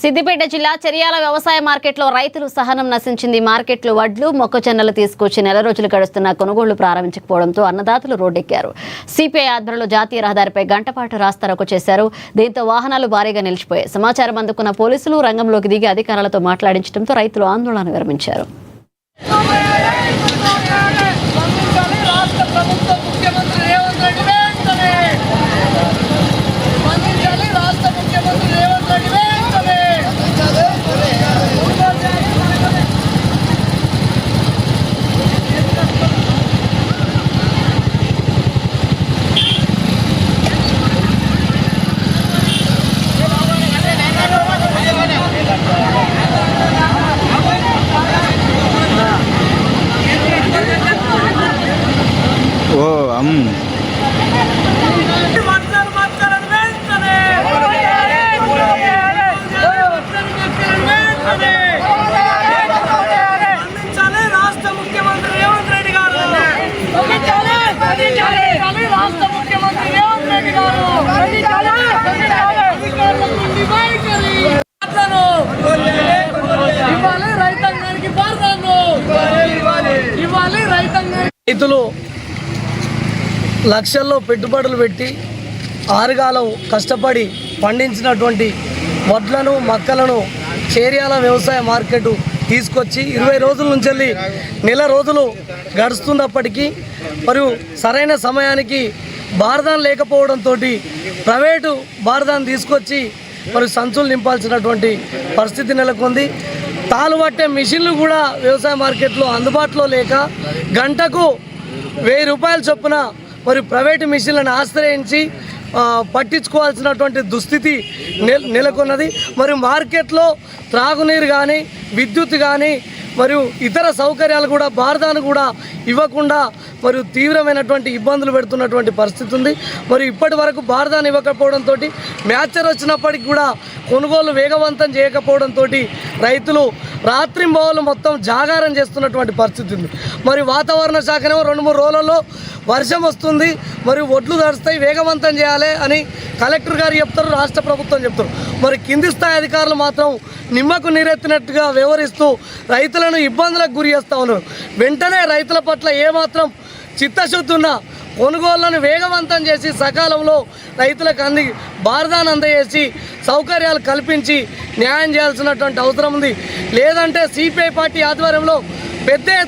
సిద్దిపేట జిల్లా చెరియాల వ్యవసాయ మార్కెట్లో రైతులు సహనం నశించింది. మార్కెట్లో వడ్లు, మొక్కజొన్నలు తీసుకొచ్చి నెల రోజులు గడుస్తున్న కొనుగోళ్లు ప్రారంభించకపోవడంతో అన్నదాతలు రోడ్డెక్కారు. సిపిఐ ఆధ్వర్యంలో జాతీయ రహదారిపై గంటపాటు రాస్తారోకో చేశారు. దీంతో వాహనాలు భారీగా నిలిచిపోయాయి. సమాచారం అందుకున్న పోలీసులు రంగంలోకి దిగి అధికారులతో మాట్లాడించడంతో రైతులు ఆందోళన విరమించారు. రైతులు లక్షల్లో పెట్టుబడులు పెట్టి ఆరుగాలం కష్టపడి పండించినటువంటి వడ్లను, మక్కలను చేర్యాల వ్యవసాయ మార్కెట్ తీసుకొచ్చి 20 రోజుల నుంచి నెల రోజులు గడుస్తున్నప్పటికీ మరియు సరైన సమయానికి బార్దాన్ లేకపోవడంతో ప్రైవేటు బార్దాన్ తీసుకొచ్చి మరి సంచులు నింపాల్సినటువంటి పరిస్థితి నెలకొంది. తాలు పట్టే మిషన్లు కూడా వ్యవసాయ మార్కెట్లో అందుబాటులో లేక గంటకు 1000 రూపాయల చొప్పున మరి ప్రైవేటు మిషన్లను ఆశ్రయించి పట్టించుకోవాల్సినటువంటి దుస్థితి నెలకొన్నది. మరియు మార్కెట్లో త్రాగునీరు కానీ, విద్యుత్ కానీ మరియు ఇతర సౌకర్యాలు కూడా బార్దాను కూడా ఇవ్వకుండా మరియు తీవ్రమైనటువంటి ఇబ్బందులు పెడుతున్నటువంటి పరిస్థితి ఉంది. మరియు ఇప్పటి వరకు బార్దాను ఇవ్వకపోవడంతో మ్యాచర్ వచ్చినప్పటికి కూడా కొనుగోలు వేగవంతం చేయకపోవడంతో రైతులు రాత్రింబవళ్ళు మొత్తం జాగారం చేస్తున్నటువంటి పరిస్థితి ఉంది. మరి వాతావరణ శాఖనేమో 2-3 రోజులలో వర్షం వస్తుంది, మరియు ఒడ్లు తడుస్తాయి, వేగవంతం చేయాలి అని కలెక్టర్ గారు చెప్తారు, రాష్ట్ర ప్రభుత్వం చెప్తారు. మరి కింది స్థాయి అధికారులు మాత్రం నిమ్మకు నీరెత్తినట్టుగా వ్యవహరిస్తూ రైతులను ఇబ్బందులకు గురి చేస్తూ ఉన్నారు. వెంటనే రైతుల పట్ల ఏమాత్రం చిత్తశుద్ధి ఉన్న కొనుగోళ్లను వేగవంతం చేసి సకాలంలో రైతులకు బార్దాన్ అందజేసి సౌకర్యాలు కల్పించి న్యాయం చేయాల్సినటువంటి అవసరం ఉంది. లేదంటే సిపిఐ పార్టీ ఆధ్వర్యంలో పెద్ద